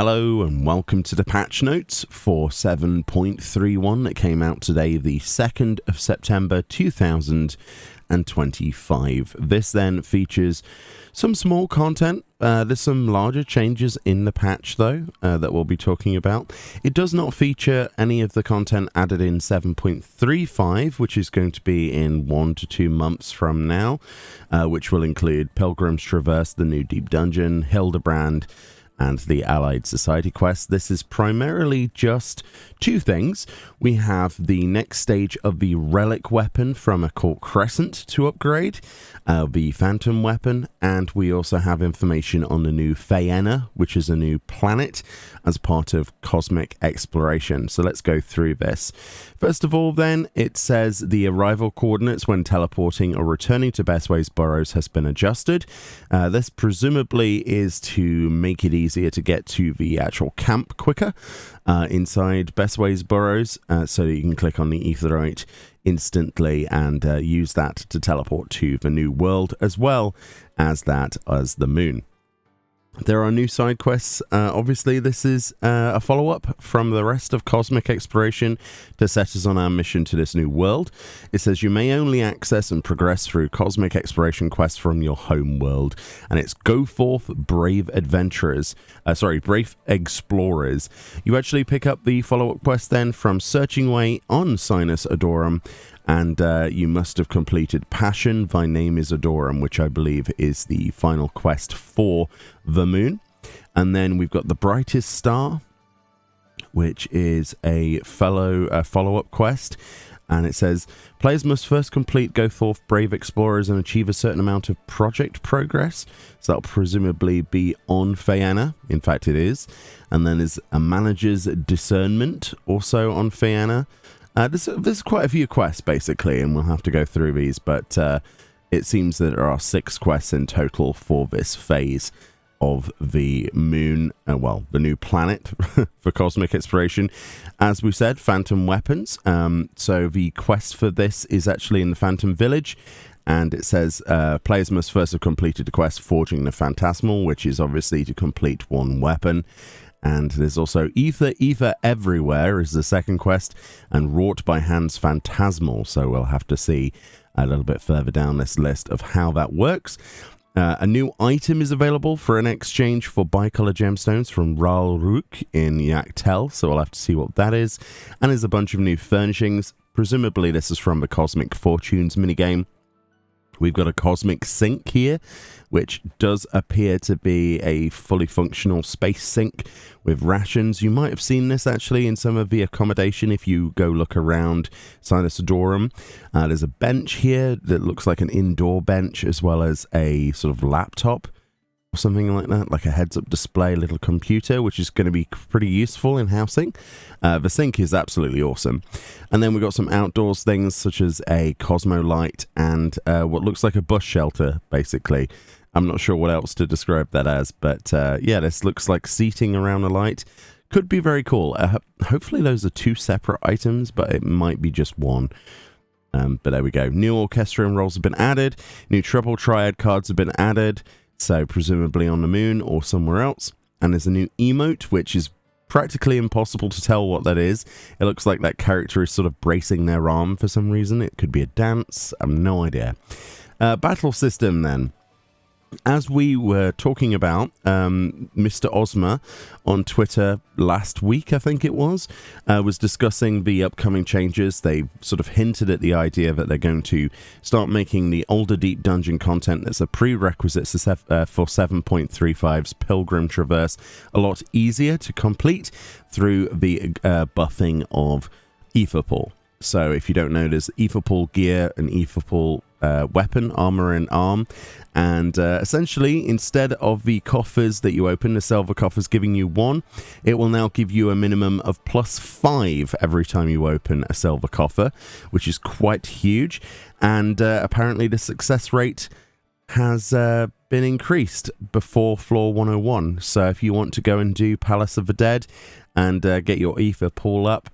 Hello and welcome to the patch notes for 7.31 that came out today, the 2nd of September 2025. This then features some small content. There's some larger changes in the patch though that we'll be talking about. It does not feature any of the content added in 7.35, which is going to be in 1 to 2 months from now, which will include Pilgrim's Traverse, the new Deep Dungeon, Hildebrand, and the Allied Society quest. This is primarily just two things. We have the next stage of the Relic weapon from Occult Crescent to upgrade, the Phantom weapon, and we also have information on the new Faena, which is a new planet as part of Cosmic Exploration. So let's go through this. First of all then, it says the arrival coordinates when teleporting or returning to Bestways Burrows has been adjusted. This presumably is to make it easier to get to the actual camp quicker inside Bestways Burrows, so that you can click on the Aetheryte instantly and use that to teleport to the new world as well as the moon. There are new side quests. Obviously, this is a follow-up from the rest of Cosmic Exploration to set us on our mission to this new world. It says you may only access and progress through Cosmic Exploration quests from your home world. And it's Go Forth, Brave Adventurers. Brave Explorers. You actually pick up the follow-up quest then from Searching Way on Sinus Adorum. And you must have completed Passion, Thy Name is Adorum, which I believe is the final quest for the moon. And then we've got The Brightest Star, which is a follow-up quest. And it says, players must first complete Go Forth Brave Explorers and achieve a certain amount of project progress. So that'll presumably be on Faena. In fact, it is. And then there's a Manager's Discernment, also on Faena. There's quite a few quests, basically, and we'll have to go through these, but it seems that there are 6 quests in total for this phase of the moon, the new planet for Cosmic Exploration. As we said, Phantom Weapons. So the quest for this is actually in the Phantom Village, and it says players must first have completed the quest Forging the Phantasmal, which is obviously to complete one weapon. And there's also Ether Everywhere is the second quest, and Wrought by Hands Phantasmal. So we'll have to see a little bit further down this list of how that works. A new item is available for an exchange for bicolor gemstones from Ral Rook in Yaktel. So we'll have to see what that is. And there's a bunch of new furnishings. Presumably this is from the Cosmic Fortunes minigame. We've got a Cosmic Sink here, which does appear to be a fully functional space sink with rations. You might have seen this actually in some of the accommodation if you go look around Sinus Adorum. There's a bench here that looks like an indoor bench, as well as a sort of laptop or something like that, like a heads-up display little computer, which is going to be pretty useful in housing. The sink is absolutely awesome. And then we've got some outdoors things such as a Cosmo light and what looks like a bus shelter, basically. I'm not sure what else to describe that as, but yeah, this looks like seating around a light. Could be very cool. Hopefully those are 2 separate items, but it might be just one. But there we go. New orchestrion roles have been added. New triple triad cards have been added. So presumably on the moon or somewhere else. And there's a new emote, which is practically impossible to tell what that is. It looks like that character is sort of bracing their arm for some reason. It could be a dance. I have no idea. Battle system then. As we were talking about, Mr. Ozma on Twitter last week, I think it was discussing the upcoming changes. They sort of hinted at the idea that they're going to start making the older Deep Dungeon content that's a prerequisite for 7.35's Pilgrim Traverse a lot easier to complete through the buffing of Aetherpool. So if you don't know, there's Aetherpool gear and Aetherpool weapon, armor and arm, and essentially instead of the coffers that you open, the silver coffers giving you 1, it will now give you a minimum of +5 every time you open a silver coffer, which is quite huge. And apparently the success rate has been increased before floor 101. So if you want to go and do Palace of the Dead and get your Aetherpool up,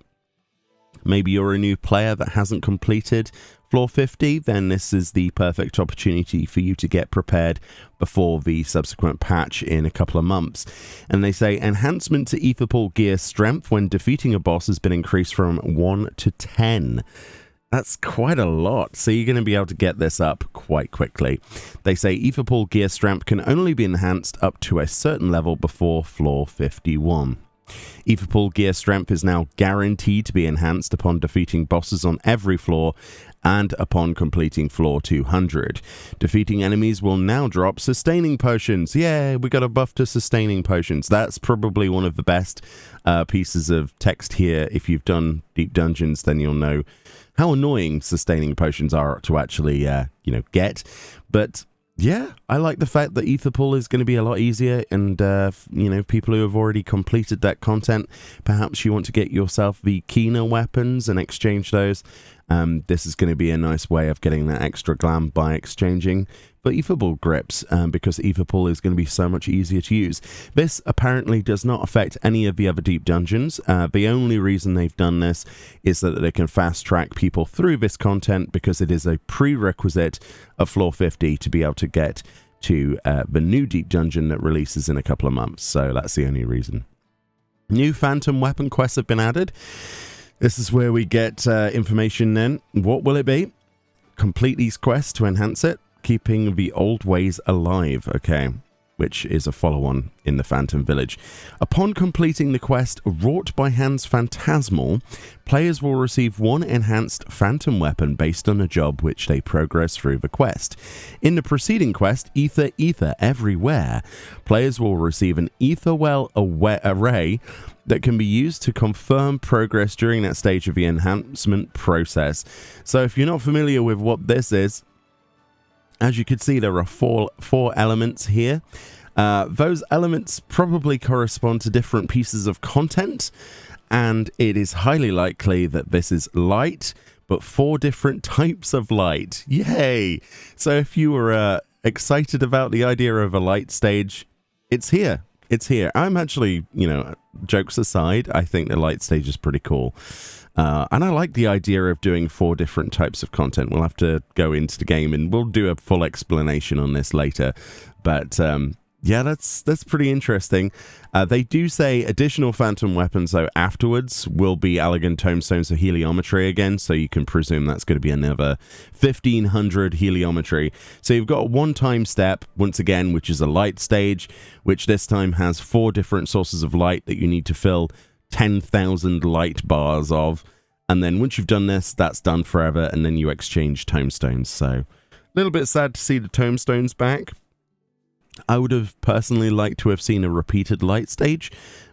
maybe you're a new player that hasn't completed Floor 50, then this is the perfect opportunity for you to get prepared before the subsequent patch in a couple of months. And they say enhancement to ether pool gear strength when defeating a boss has been increased from 1 to 10. That's quite a lot, so you're going to be able to get this up quite quickly. They say ether pool gear strength can only be enhanced up to a certain level before Floor 51. Ether pool gear strength is now guaranteed to be enhanced upon defeating bosses on every floor and upon completing floor 200. Defeating enemies will now drop sustaining potions. Yay, we got a buff to sustaining potions. That's probably one of the best pieces of text here. If you've done deep dungeons, then you'll know how annoying sustaining potions are to actually, get. But yeah, I like the fact that ether pool is going to be a lot easier, and people who have already completed that content, perhaps you want to get yourself the keener weapons and exchange those. This is going to be a nice way of getting that extra glam by exchanging for ether pool grips, because ether pool is going to be so much easier to use. This apparently does not affect any of the other deep dungeons. The only reason they've done this is that they can fast track people through this content, because it is a prerequisite of floor 50 to be able to get to the new deep dungeon that releases in a couple of months. So that's the only reason. New phantom weapon quests have been added. This is where we get information then. What will it be? Complete these quests to enhance it. Keeping the old ways alive. Okay. Which is a follow-on in the Phantom Village. Upon completing the quest Wrought by Hands Phantasmal, players will receive one enhanced phantom weapon based on a job which they progress through the quest. In the preceding quest, Ether Everywhere, players will receive an Ether Well array that can be used to confirm progress during that stage of the enhancement process. So if you're not familiar with what this is, as you can see, there are four elements here. Those elements probably correspond to different pieces of content, and it is highly likely that this is light, but 4 different types of light. Yay! So if you were excited about the idea of a light stage, it's here. It's here. I'm actually, jokes aside, I think the light stage is pretty cool. And I like the idea of doing 4 different types of content. We'll have to go into the game and we'll do a full explanation on this later. But yeah, that's pretty interesting. They do say additional phantom weapons, though, afterwards will be elegant tomestones of heliometry again. So you can presume that's going to be another 1500 heliometry. So you've got a one-time step, once again, which is a light stage, which this time has 4 different sources of light that you need to fill 10,000 light bars of, and then once you've done this, that's done forever, and then you exchange tomestones. So a little bit sad to see the tomestones back. I would have personally liked to have seen a repeated light stage,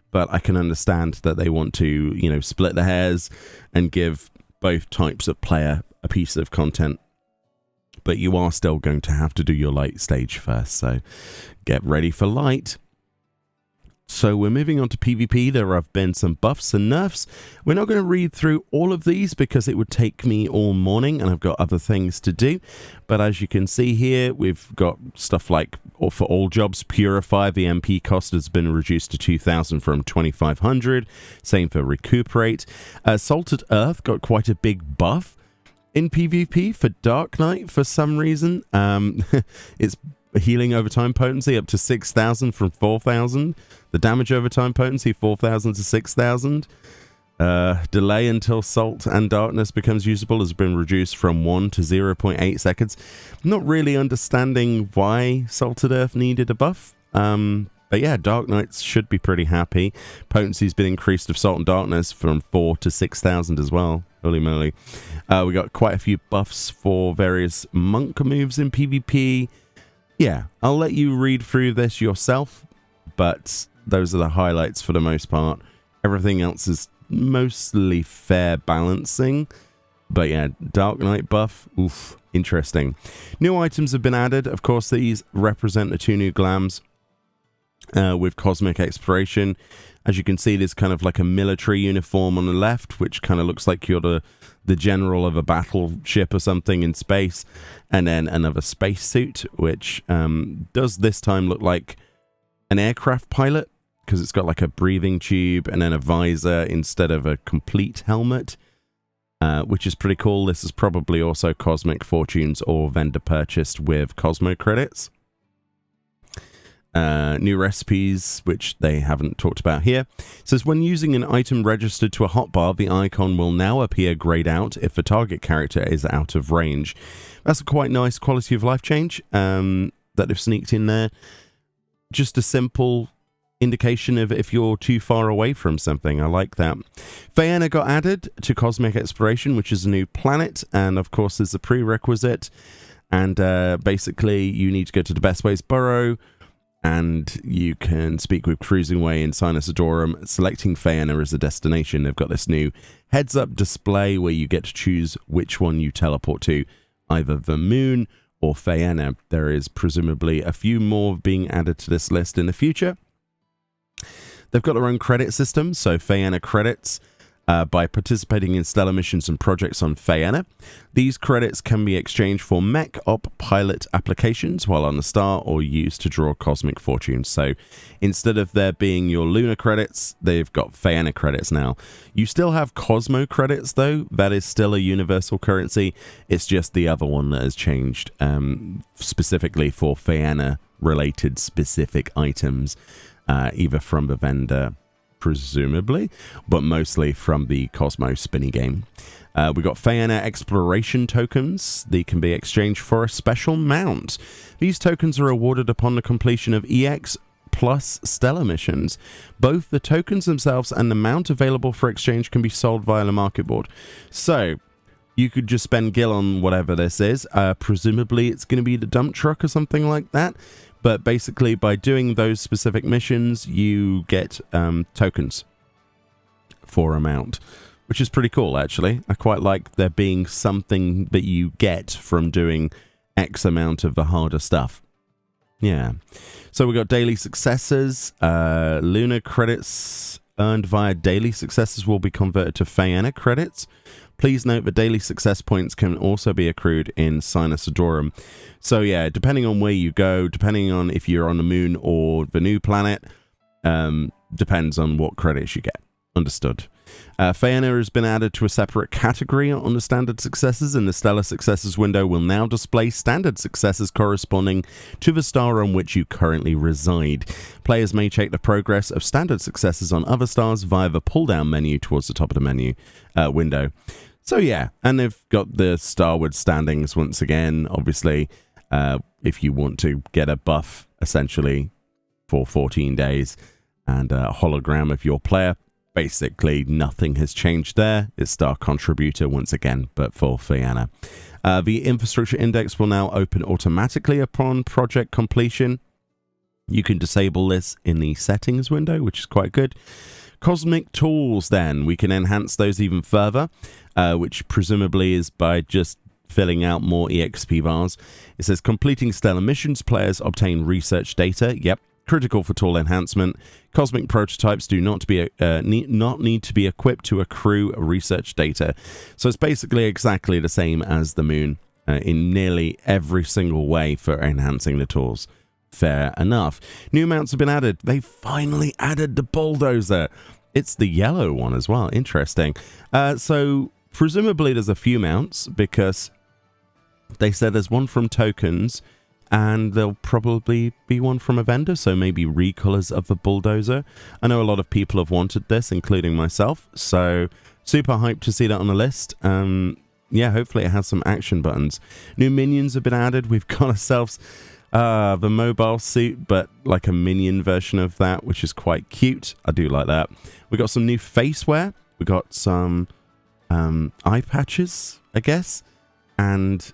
but I can understand that they want to, split the hairs and give both types of player a piece of content. But you are still going to have to do your light stage first, so get ready for light. So we're moving on to PvP. There have been some buffs and nerfs. We're not going to read through all of these because it would take me all morning and I've got other things to do. But as you can see here, we've got stuff like, or for all jobs, Purify, the MP cost has been reduced to 2,000 from 2,500. Same for Recuperate. Salted Earth got quite a big buff in PvP for Dark Knight for some reason. It's healing over time potency up to 6,000 from 4,000. The damage over time potency 4,000 to 6,000. Delay until Salt and Darkness becomes usable has been reduced from 1 to 0.8 seconds. Not really understanding why Salted Earth needed a buff. But yeah, Dark Knights should be pretty happy. Potency's been increased of Salt and Darkness from 4 to 6,000 as well. Holy moly. We got quite a few buffs for various monk moves in PvP. Yeah, I'll let you read through this yourself, but those are the highlights for the most part. Everything else is mostly fair balancing. But yeah, Dark Knight buff, oof, interesting. New items have been added. Of course, these represent the 2 new glams with Cosmic Exploration. As you can see, there's kind of like a military uniform on the left, which kind of looks like you're the general of a battleship or something in space. And then another spacesuit, which does this time look like an aircraft pilot, because it's got like a breathing tube and then a visor instead of a complete helmet. which is pretty cool. This is probably also Cosmic Fortunes or vendor purchased with Cosmo credits. New recipes, which they haven't talked about here. It says, when using an item registered to a hotbar, the icon will now appear grayed out if the target character is out of range. That's a quite nice quality of life change that they've sneaked in there. Just a simple indication of if you're too far away from something. I like that. Faena got added to Cosmic Exploration, which is a new planet, and of course there's a prerequisite, and basically you need to go to the Best Ways Burrow, and you can speak with Cruising Way in Sinus Adorum, selecting Faena as a destination. They've got this new heads-up display where you get to choose which one you teleport to, either the moon or Faena. There is presumably a few more being added to this list in the future. They've got their own credit system, so Faena credits by participating in stellar missions and projects on Faena. These credits can be exchanged for mech op pilot applications while on the star or used to draw cosmic fortunes. So instead of there being your lunar credits, they've got Faena credits now. You still have Cosmo credits though. That is still a universal currency. It's just the other one that has changed specifically for Faena related specific items, either from the vendor presumably, but mostly from the Cosmo Spinny game. We got Faena exploration tokens. They can be exchanged for a special mount. These tokens are awarded upon the completion of EX plus stellar missions. Both the tokens themselves and the mount available for exchange can be sold via the market board. So you could just spend gil on whatever this is. Presumably it's going to be the dump truck or something like that. But basically, by doing those specific missions, you get tokens for a mount, which is pretty cool, actually. I quite like there being something that you get from doing X amount of the harder stuff. Yeah. So we got daily successes. Lunar credits earned via daily successes will be converted to Faena credits. Please note that daily success points can also be accrued in Sinus Adorum. So yeah, depending on where you go, depending on if you're on the moon or the new planet, depends on what credits you get. Understood. Faena has been added to a separate category on the standard successes, and the stellar successes window will now display standard successes corresponding to the star on which you currently reside. Players may check the progress of standard successes on other stars via the pull-down menu towards the top of the menu window. So yeah, and they've got the starward standings once again, obviously, if you want to get a buff, essentially, for 14 days, and a hologram of your player. Basically, nothing has changed there. It's Star Contributor once again, but for Faena. The Infrastructure Index will now open automatically upon project completion. You can disable this in the Settings window, which is quite good. Cosmic Tools, then. We can enhance those even further, which presumably is by just filling out more EXP bars. It says, completing stellar missions, players obtain research data. Yep. Critical for tool enhancement. Cosmic prototypes do not need to be equipped to accrue research data. So it's basically exactly the same as the moon in nearly every single way for enhancing the tools. Fair enough. New mounts have been added. They finally added the bulldozer. It's the yellow one as well. Interesting. So presumably there's a few mounts because they said there's one from tokens, and there'll probably be one from a vendor, so maybe recolors of the bulldozer. I know a lot of people have wanted this, including myself, so super hyped to see that on the list. Yeah, hopefully it has some action buttons. New minions have been added. We've got ourselves the mobile suit, but like a minion version of that, which is quite cute. I do like that. We got some new face wear. We got some eye patches, I guess, and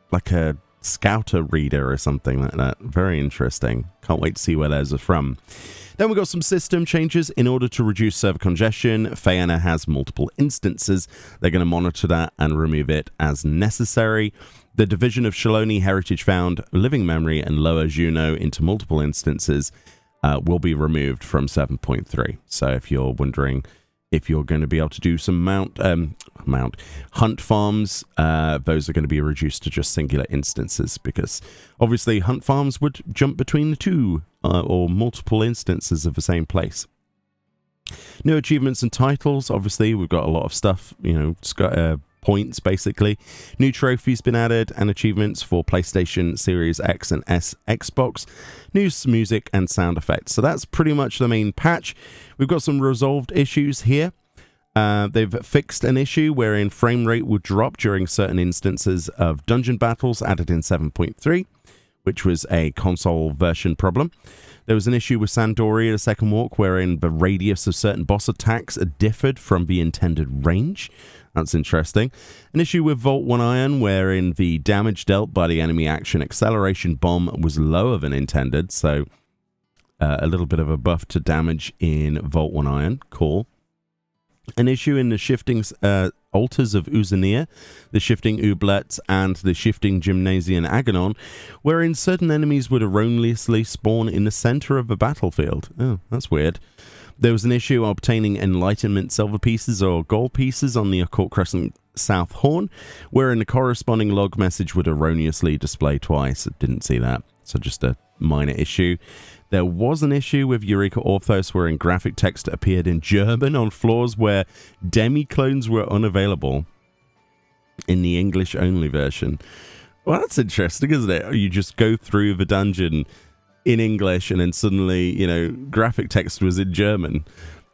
like a Scouter reader or something like that. Very interesting. Can't wait to see where those are from. Then we got some system changes. In order to reduce server congestion, Faena has multiple instances. They're going to monitor that and remove it as necessary. The division of Shaloni Heritage Found, Living Memory, and Lower Juno into multiple instances will be removed from 7.3. So if you're wondering if you're going to be able to do some hunt farms, those are going to be reduced to just singular instances, because obviously hunt farms would jump between the two or multiple instances of the same place. New achievements and titles. Obviously, we've got a lot of stuff. You know, points, basically. New trophies been added and achievements for PlayStation Series X and S Xbox. New music and sound effects. So that's pretty much the main patch. We've got some resolved issues here. They've fixed an issue wherein frame rate would drop during certain instances of dungeon battles, added in 7.3, which was a console version problem. There was an issue with Sandoria, the second walk, wherein the radius of certain boss attacks differed from the intended range. That's interesting. An issue with Vault 1 Iron, wherein the damage dealt by the enemy action acceleration bomb was lower than intended, so a little bit of a buff to damage in Vault 1 Iron. Cool. An issue in the shifting altars of Uzania, the shifting Oublette, and the shifting Gymnasian Aganon, wherein certain enemies would erroneously spawn in the center of the battlefield. Oh, that's weird. There was an issue obtaining Enlightenment silver pieces or gold pieces on the Occult Crescent South Horn, wherein the corresponding log message would erroneously display twice. I didn't see that, so just a minor issue. There was an issue with Eureka Orthos wherein graphic text appeared in German on floors where demi-clones were unavailable in the English-only version. Well, that's interesting, isn't it? You just go through the dungeon in English and then suddenly, graphic text was in German.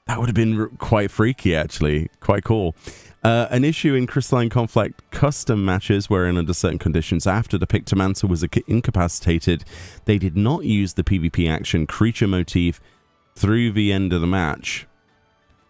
That would have been quite freaky, actually. Quite cool. An issue in Crystalline Conflict custom matches wherein under certain conditions after the Pictomancer was incapacitated, they did not use the PvP action creature motif through the end of the match.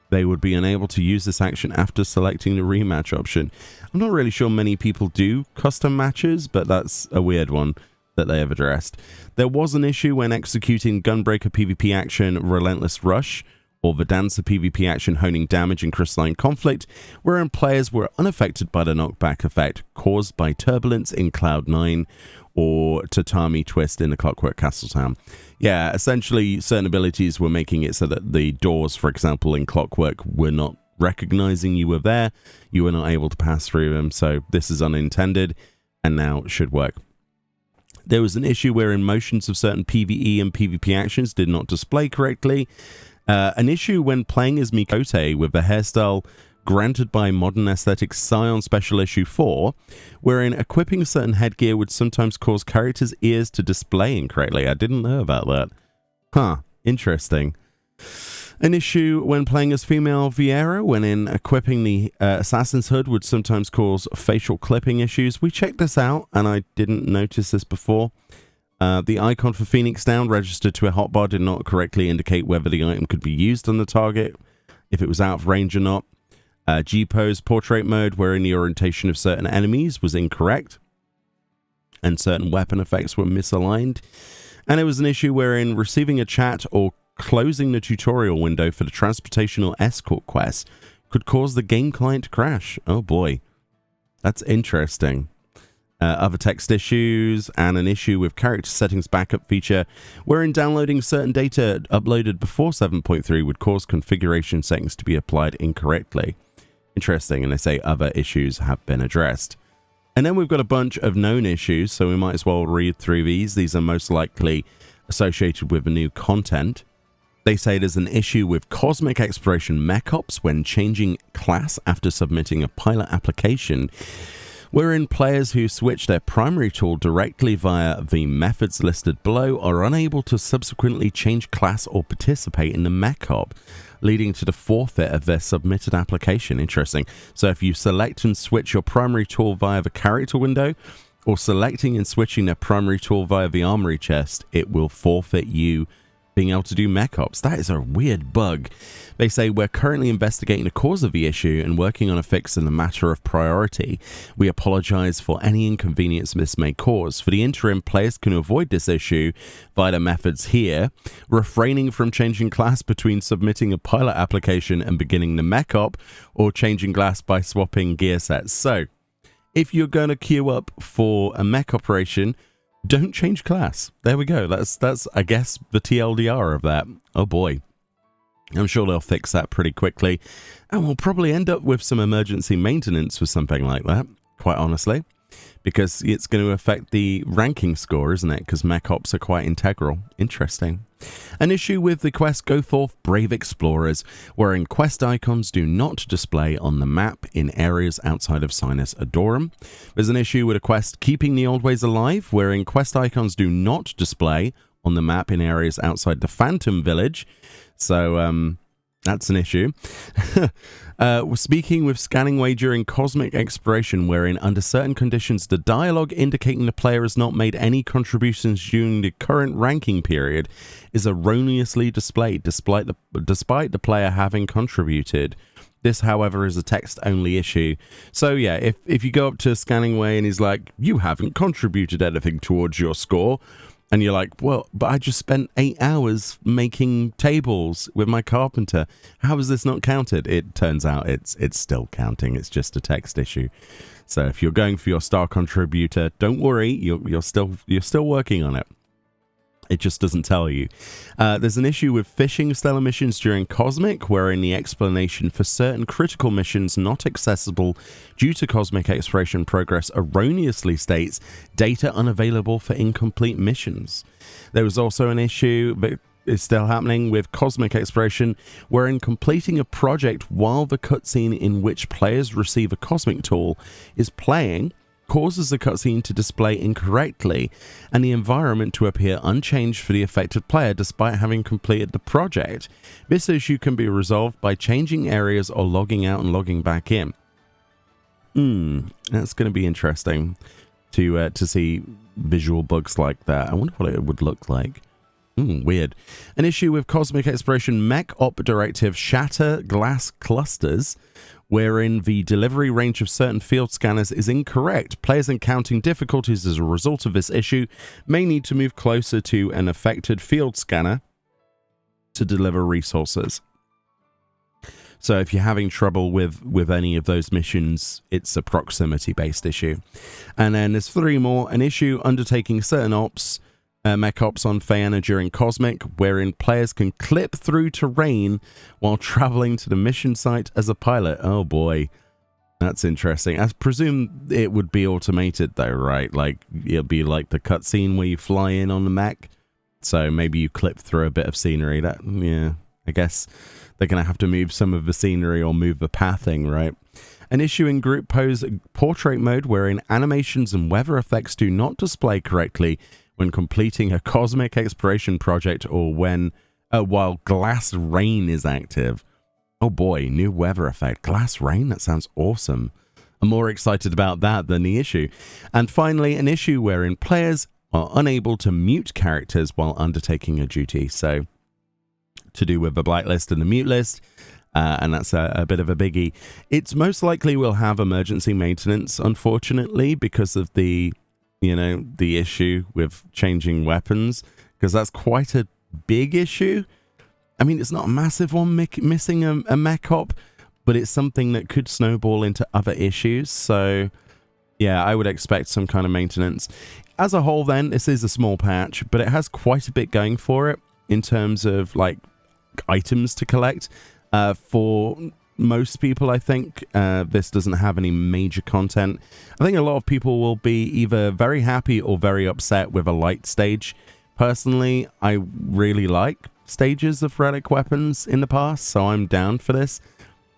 They would be unable to use this action after selecting the rematch option. I'm not really sure many people do custom matches, but that's a weird one that they have addressed. There was an issue when executing Gunbreaker PvP action Relentless Rush, or the Dancer PvP action Honing Damage in Crystalline Conflict, wherein players were unaffected by the knockback effect caused by turbulence in Cloud 9 or Tatami Twist in the Clockwork Castle Town. Yeah, essentially certain abilities were making it so that the doors, for example, in Clockwork were not recognizing you were there, you were not able to pass through them, so this is unintended, and now it should work. There was an issue wherein motions of certain PvE and PvP actions did not display correctly. An issue when playing as Mikote with the hairstyle granted by Modern Aesthetics Scion Special Issue 4, wherein equipping certain headgear would sometimes cause characters' ears to display incorrectly. I didn't know about that. Huh, interesting. An issue when playing as female Viera, when in equipping the Assassin's Hood would sometimes cause facial clipping issues. We checked this out, and I didn't notice this before. The icon for Phoenix Down registered to a hotbar did not correctly indicate whether the item could be used on the target, if it was out of range or not. G-Pose portrait mode, wherein the orientation of certain enemies was incorrect, and certain weapon effects were misaligned. And it was an issue wherein receiving a chat or closing the tutorial window for the transportational escort quest could cause the game client to crash. Oh boy, that's interesting. Other text issues, and an issue with character settings backup feature, wherein downloading certain data uploaded before 7.3 would cause configuration settings to be applied incorrectly. Interesting, and they say other issues have been addressed. And then we've got a bunch of known issues, so we might as well read through these. These are most likely associated with the new content. They say there's an issue with Cosmic Exploration mech ops when changing class after submitting a pilot application, wherein players who switch their primary tool directly via the methods listed below are unable to subsequently change class or participate in the mech op, leading to the forfeit of their submitted application. Interesting. So if you select and switch your primary tool via the character window, or selecting and switching their primary tool via the armory chest, it will forfeit you being able to do mech ops. That is a weird bug. They say, we're currently investigating the cause of the issue and working on a fix in a matter of priority. We apologize for any inconvenience this may cause. For the interim, players can avoid this issue via the methods here, refraining from changing class between submitting a pilot application and beginning the mech op, or changing class by swapping gear sets. So, if you're going to queue up for a mech operation, don't change class. There we go. That's I guess the TLDR of that. Oh boy. I'm sure they'll fix that pretty quickly. And we'll probably end up with some emergency maintenance for something like that, quite honestly. Because it's going to affect the ranking score, isn't it? Because mech ops are quite integral. Interesting. An issue with the quest Go Forth Brave Explorers, wherein quest icons do not display on the map in areas outside of Sinus Adorum. There's an issue with a quest Keeping the Old Ways Alive, wherein quest icons do not display on the map in areas outside the Phantom Village. So, that's an issue. We're speaking with Scanning Way during Cosmic Exploration, wherein under certain conditions the dialogue indicating the player has not made any contributions during the current ranking period is erroneously displayed, despite the player having contributed. This, however, is a text-only issue. So yeah, if you go up to Scanning Way and he's like, you haven't contributed anything towards your score, and you're like, well, but I just spent 8 hours making tables with my carpenter. How is this not counted? It turns out it's still counting. It's just a text issue. So if you're going for your star contributor, don't worry. You're still working on it. It just doesn't tell you. There's an issue with fishing stellar missions during Cosmic, wherein the explanation for certain critical missions not accessible due to Cosmic Exploration progress erroneously states data unavailable for incomplete missions. There was also an issue, but it's still happening, with Cosmic Exploration, wherein completing a project while the cutscene in which players receive a Cosmic tool is playing causes the cutscene to display incorrectly and the environment to appear unchanged for the affected player despite having completed the project. This issue can be resolved by changing areas or logging out and logging back in. That's going to be interesting to see visual bugs like that. I wonder what it would look like. Weird. An issue with Cosmic Exploration Mech Op Directive Shatter Glass Clusters, wherein the delivery range of certain field scanners is incorrect. Players encountering difficulties as a result of this issue may need to move closer to an affected field scanner to deliver resources. So if you're having trouble with any of those missions, it's a proximity-based issue. And then there's 3 more. An issue undertaking certain ops, mech ops on Phaeana during Cosmic, wherein players can clip through terrain while traveling to the mission site as a pilot. Oh boy, that's interesting. I presume it would be automated though, right? Like, it'll be like the cutscene where you fly in on the mech. So maybe you clip through a bit of scenery. Yeah, I guess they're going to have to move some of the scenery or move the pathing, right? An issue in Group Pose Portrait Mode, wherein animations and weather effects do not display correctly when completing a Cosmic Exploration project or when while Glass Rain is active. Oh boy, new weather effect. Glass Rain? That sounds awesome. I'm more excited about that than the issue. And finally, an issue wherein players are unable to mute characters while undertaking a duty. So, to do with the blacklist and the mute list, and that's a bit of a biggie. It's most likely we'll have emergency maintenance, unfortunately, because of the issue with changing weapons, because that's quite a big issue. I mean, it's not a massive one, missing a mech op, but it's something that could snowball into other issues. So, yeah, I would expect some kind of maintenance. As a whole, then, this is a small patch, but it has quite a bit going for it in terms of, like, items to collect. For most people, I think, this doesn't have any major content. I think a lot of people will be either very happy or very upset with a light stage. Personally, I really like stages of relic weapons in the past, so I'm down for this.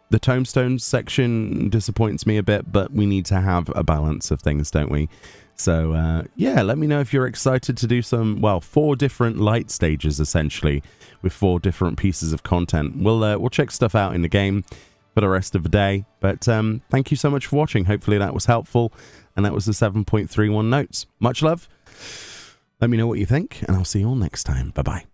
The tombstones section disappoints me a bit, but we need to have a balance of things, don't we? So, yeah, let me know if you're excited to do some, 4 different light stages, essentially, with 4 different pieces of content. We'll check stuff out in the game for the rest of the day. But thank you so much for watching. Hopefully that was helpful. And that was the 7.31 notes. Much love. Let me know what you think, and I'll see you all next time. Bye-bye.